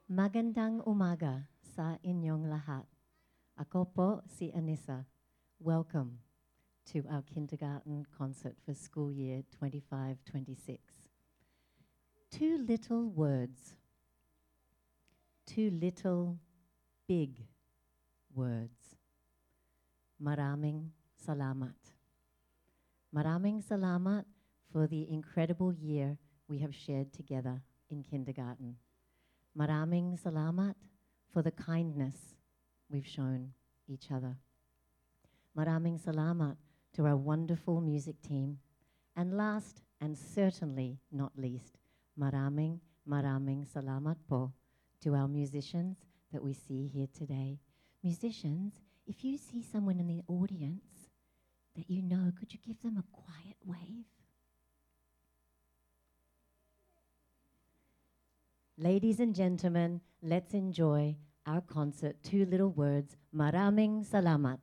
Magandang umaga sa inyong lahat. Ako po si Anissa. Welcome to our kindergarten concert for school year 25-26. Two little words, two little big words. Maraming salamat. Maraming salamat for the incredible year we have shared together in kindergarten. Maraming salamat for the kindness we've shown each other. Maraming salamat to our wonderful music team. And last and certainly not least, maraming salamat po to our musicians that we see here today. Musicians, if you see someone in the audience that you know, could you give them a quiet wave? Ladies and gentlemen, let's enjoy our concert, Two Little Words, Maraming Salamat.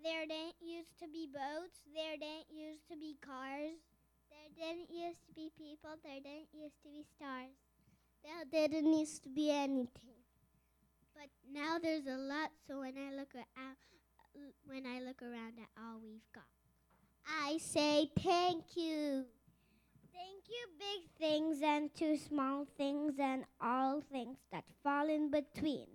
There didn't used to be boats. There didn't used to be cars. There didn't used to be people. There didn't used to be stars. There didn't used to be anything. But now there's a lot. So when I look around at all we've got, I say thank you. Thank you, big things and to small things and all things that fall in between.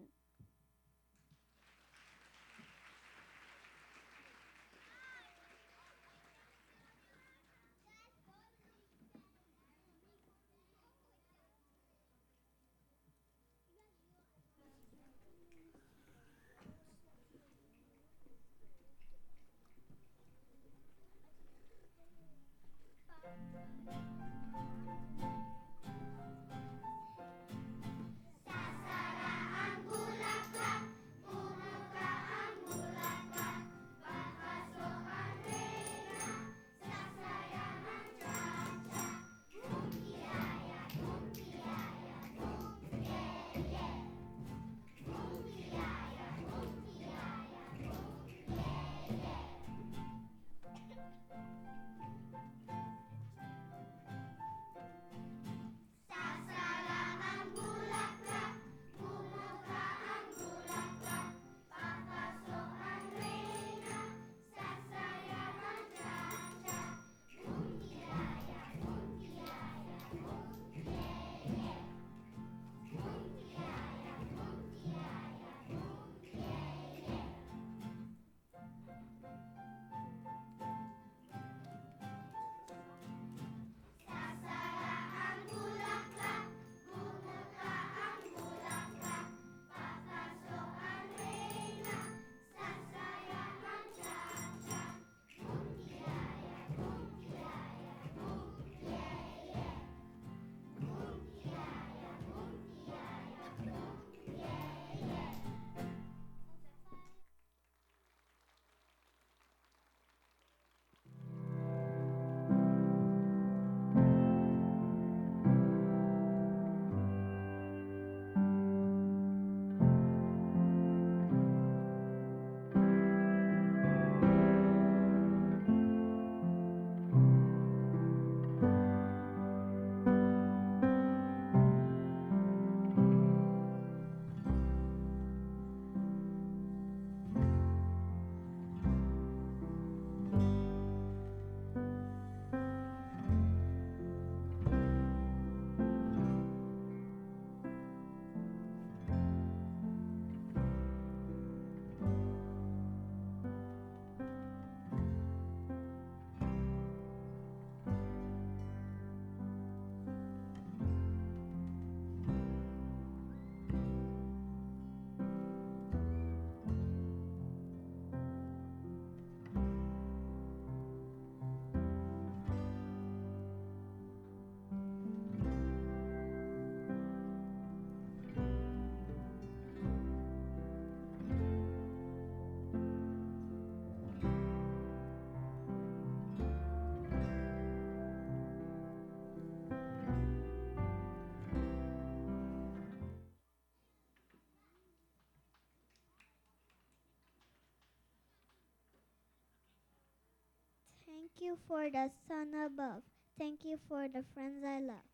Thank you for the sun above. Thank you for the friends I love.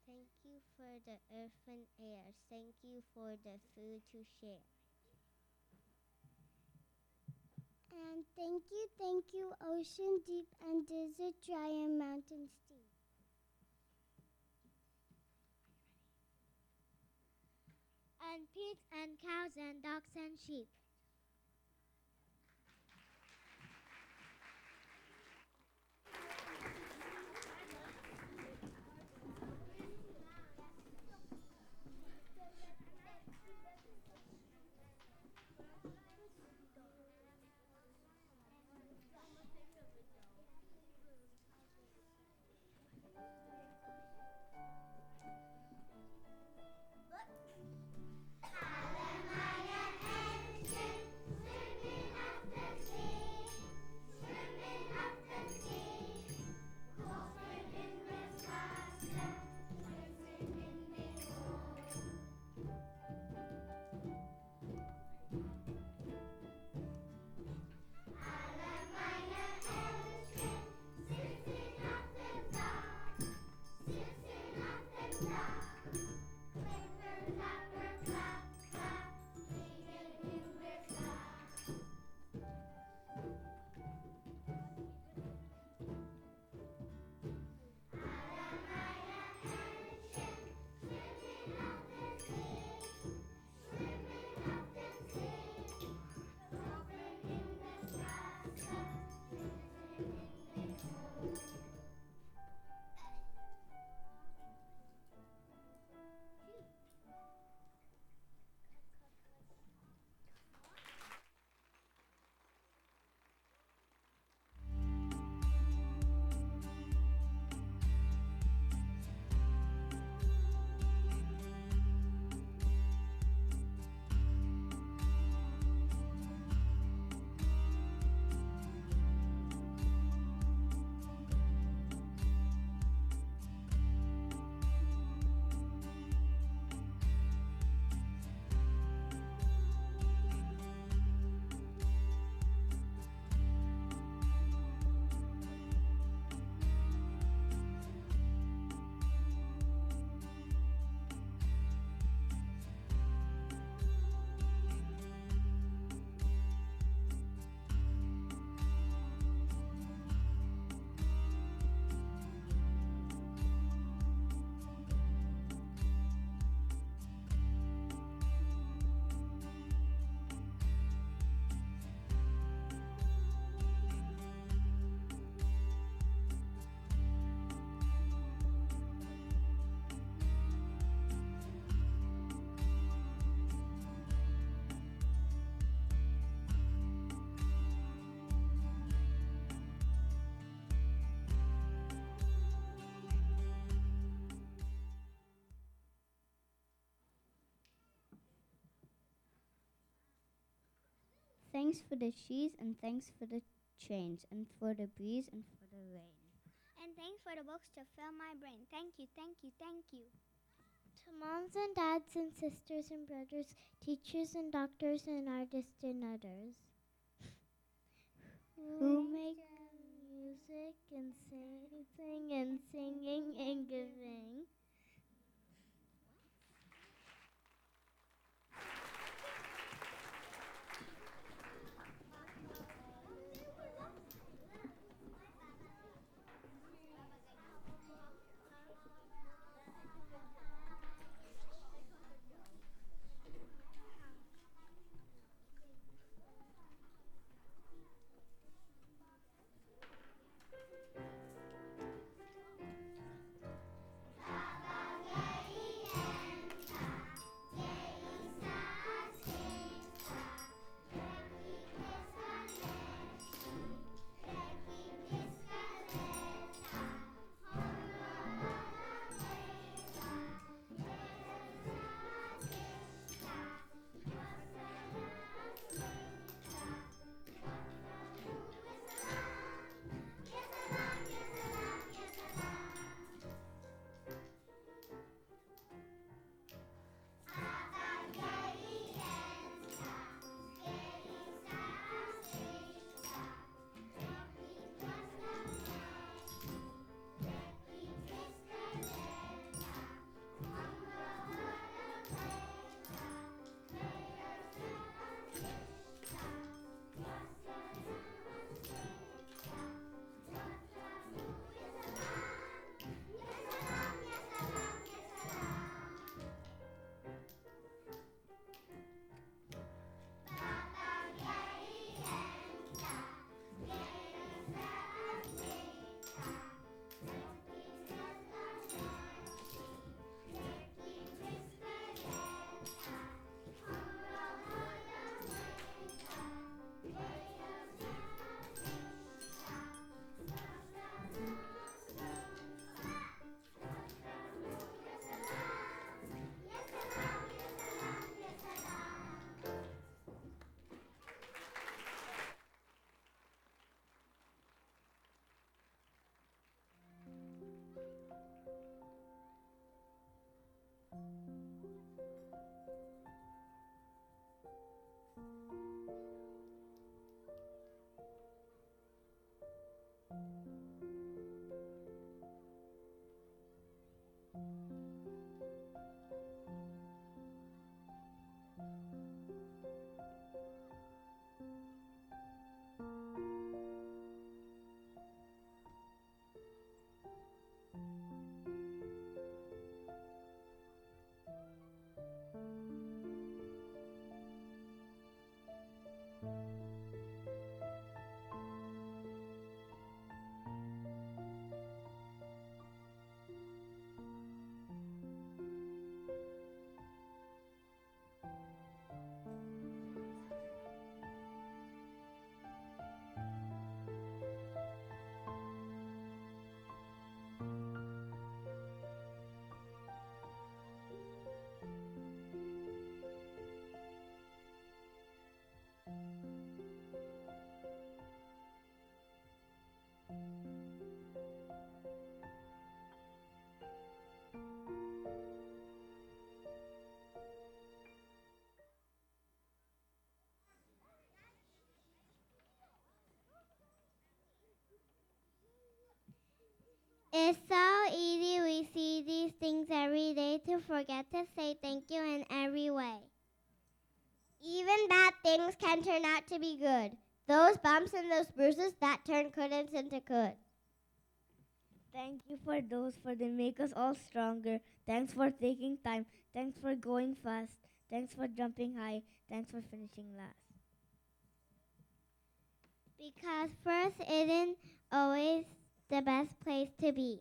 Thank you for the earth and air. Thank you for the food to share. And thank you, ocean deep and desert dry and mountain steep. And pigs and cows and dogs and sheep. Thanks for the cheese, and thanks for the chains, and for the breeze, and for the rain. And thanks for the books to fill my brain. Thank you, thank you, thank you. To moms and dads and sisters and brothers, teachers and doctors and artists and others who make music and sing and singing and giving. It's so easy, we see these things every day, to forget to say thank you in every way. Even bad things can turn out to be good. Those bumps and those bruises that turn couldn'ts into could. Thank you for those, for they make us all stronger. Thanks for taking time. Thanks for going fast. Thanks for jumping high. Thanks for finishing last. Because first isn't always the best place to be.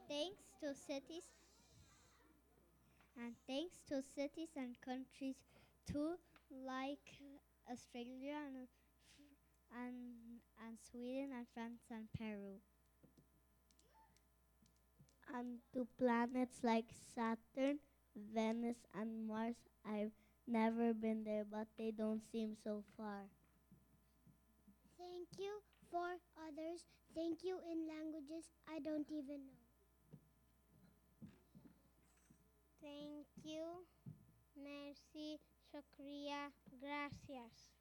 thanks to cities and countries too, like Australia and Sweden and France and Peru. And to planets like Saturn, Venus, and Mars. I've never been there, but they don't seem so far. Thank you for others. Thank you in languages I don't even know. Thank you. Merci. Shukriya. Gracias.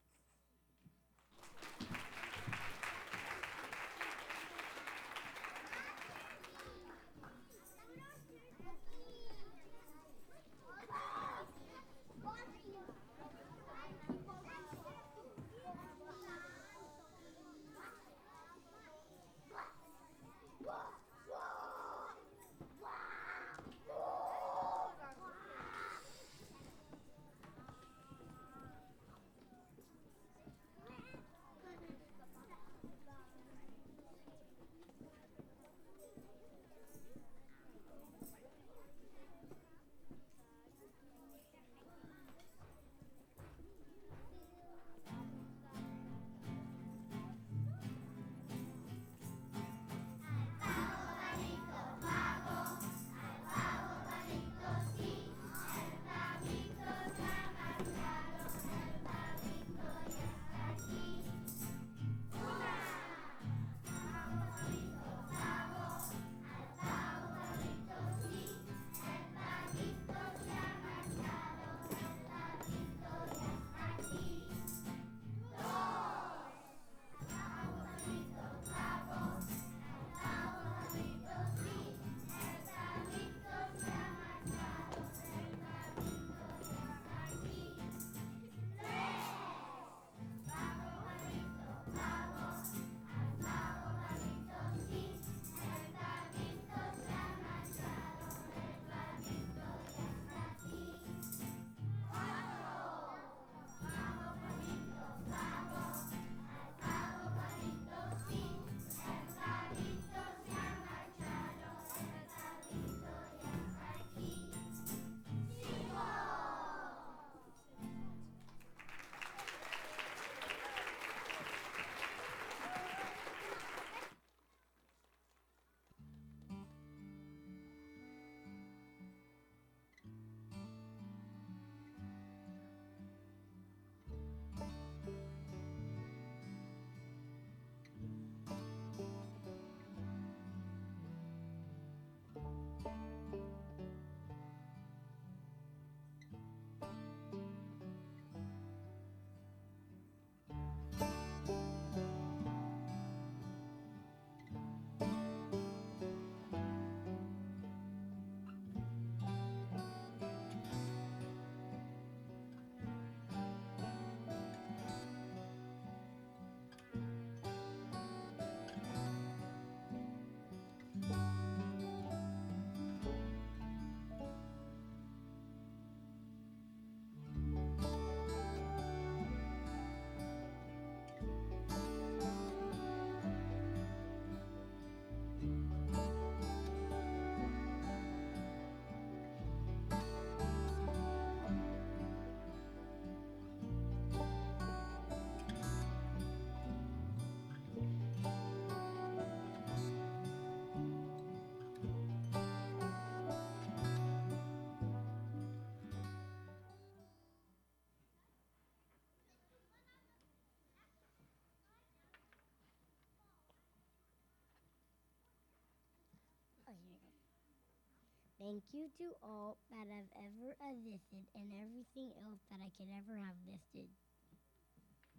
Thank you to all that I've ever visited and everything else that I could ever have visited.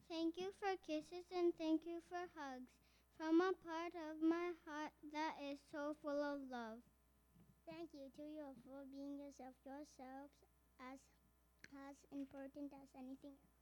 Thank you for kisses and thank you for hugs from a part of my heart that is so full of love. Thank you to you for being yourselves as important as anything else.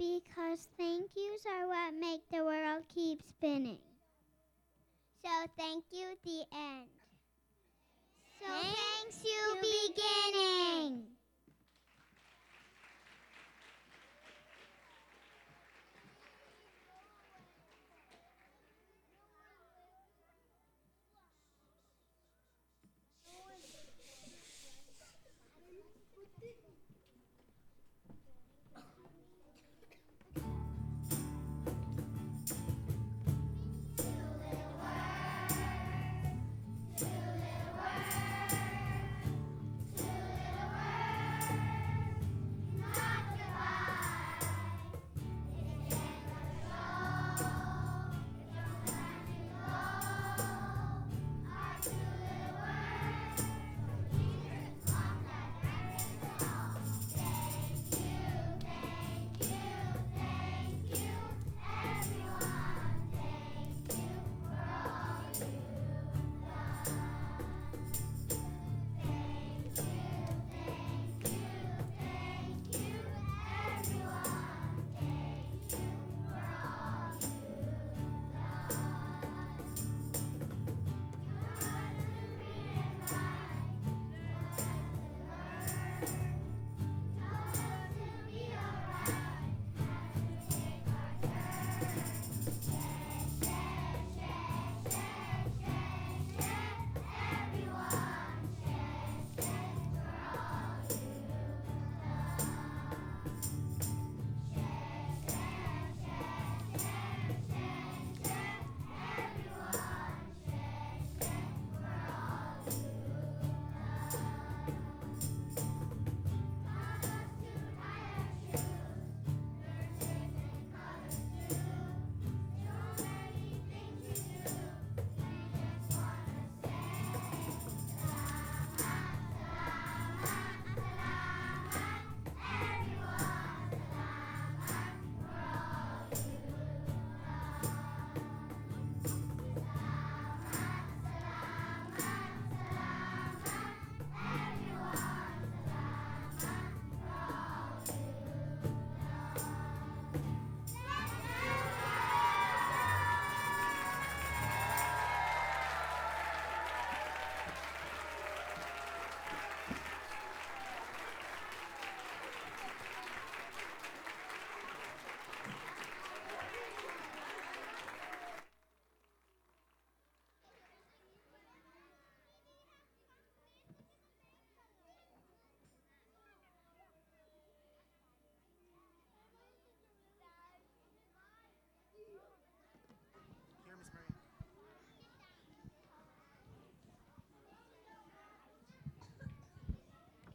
Because thank yous are what make the world keep spinning. So thank you, the end. So thanks you, beginning.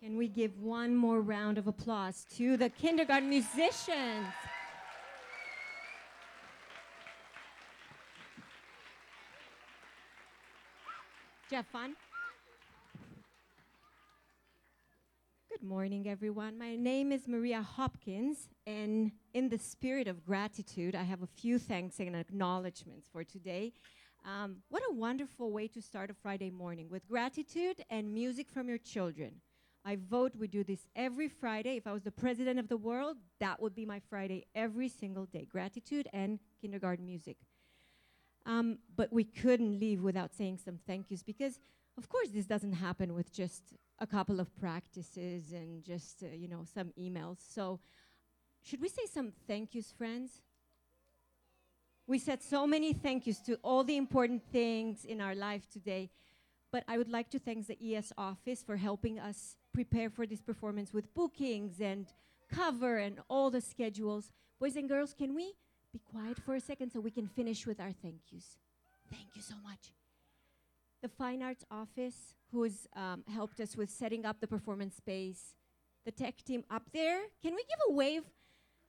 Can we give one more round of applause to the kindergarten musicians? Did you have fun? Good morning, everyone. My name is Maria Hopkins, and in the spirit of gratitude, I have a few thanks and acknowledgments for today. What a wonderful way to start a Friday morning with gratitude and music from your children. I vote we do this every Friday. If I was the president of the world, that would be my Friday every single day. Gratitude and kindergarten music. But we couldn't leave without saying some thank yous because, of course, this doesn't happen with just a couple of practices and just, some emails. So should we say some thank yous, friends? We said so many thank yous to all the important things in our life today. But I would like to thank the ES office for helping us prepare for this performance with bookings and cover and all the schedules. Boys and girls, can we be quiet for a second so we can finish with our thank yous? Thank you so much. The Fine Arts office, who's helped us with setting up the performance space. The tech team up there. Can we give a wave?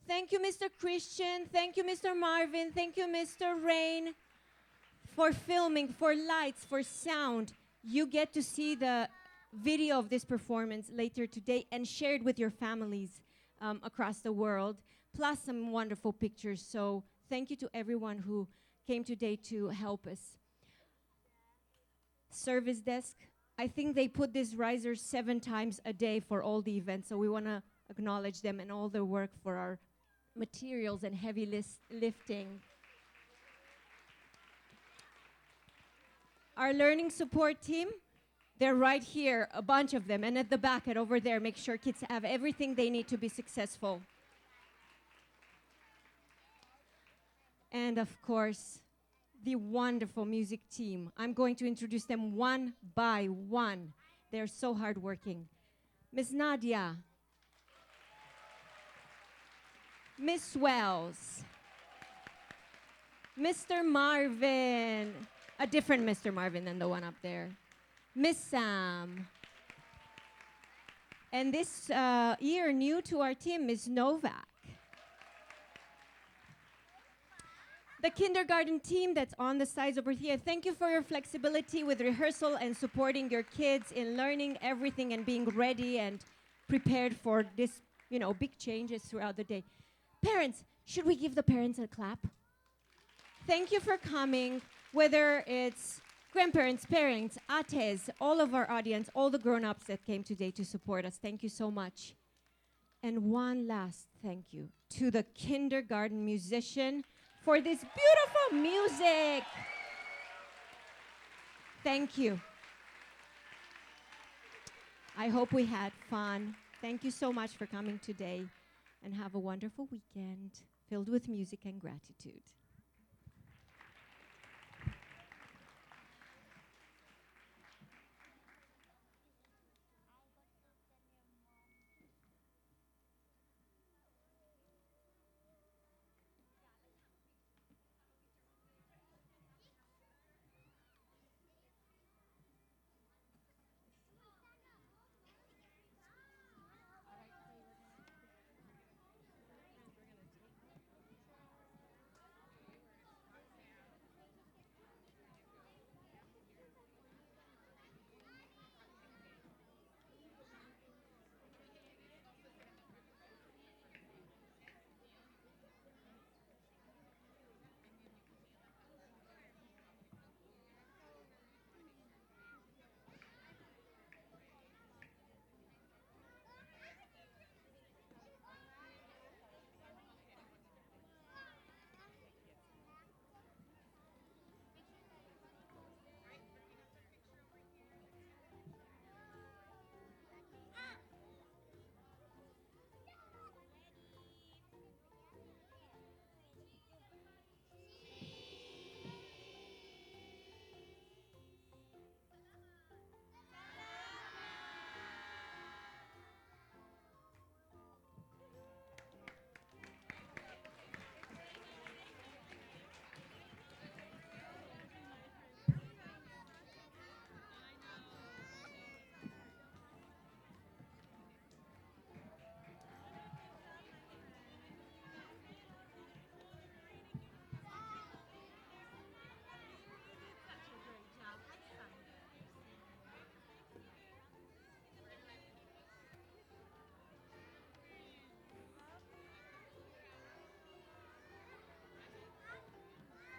Thank you, Mr. Christian. Thank you, Mr. Marvin. Thank you, Mr. Rain, for filming, for lights, for sound. You get to see the video of this performance later today and share it with your families across the world, plus some wonderful pictures. So thank you to everyone who came today to help us. Service desk, I think they put these risers 7 times a day for all the events, so we want to acknowledge them and all their work for our materials and heavy lifting. Our learning support team, they're right here, a bunch of them, and at the back and over there, make sure kids have everything they need to be successful. And of course, the wonderful music team. I'm going to introduce them one by one. They're so hardworking. Miss Nadia, Miss Wells, Mr. Marvin, a different Mr. Marvin than the one up there, Miss Sam, and this year new to our team, Miss Novak. The kindergarten team that's on the sides over here, thank you for your flexibility with rehearsal and supporting your kids in learning everything and being ready and prepared for this, big changes throughout the day. Parents, should we give the parents a clap? Thank you for coming, whether it's grandparents, parents, ates, all of our audience, all the grown-ups that came today to support us. Thank you so much. And one last thank you to the kindergarten musician for this beautiful music. Thank you. I hope we had fun. Thank you so much for coming today, and have a wonderful weekend filled with music and gratitude.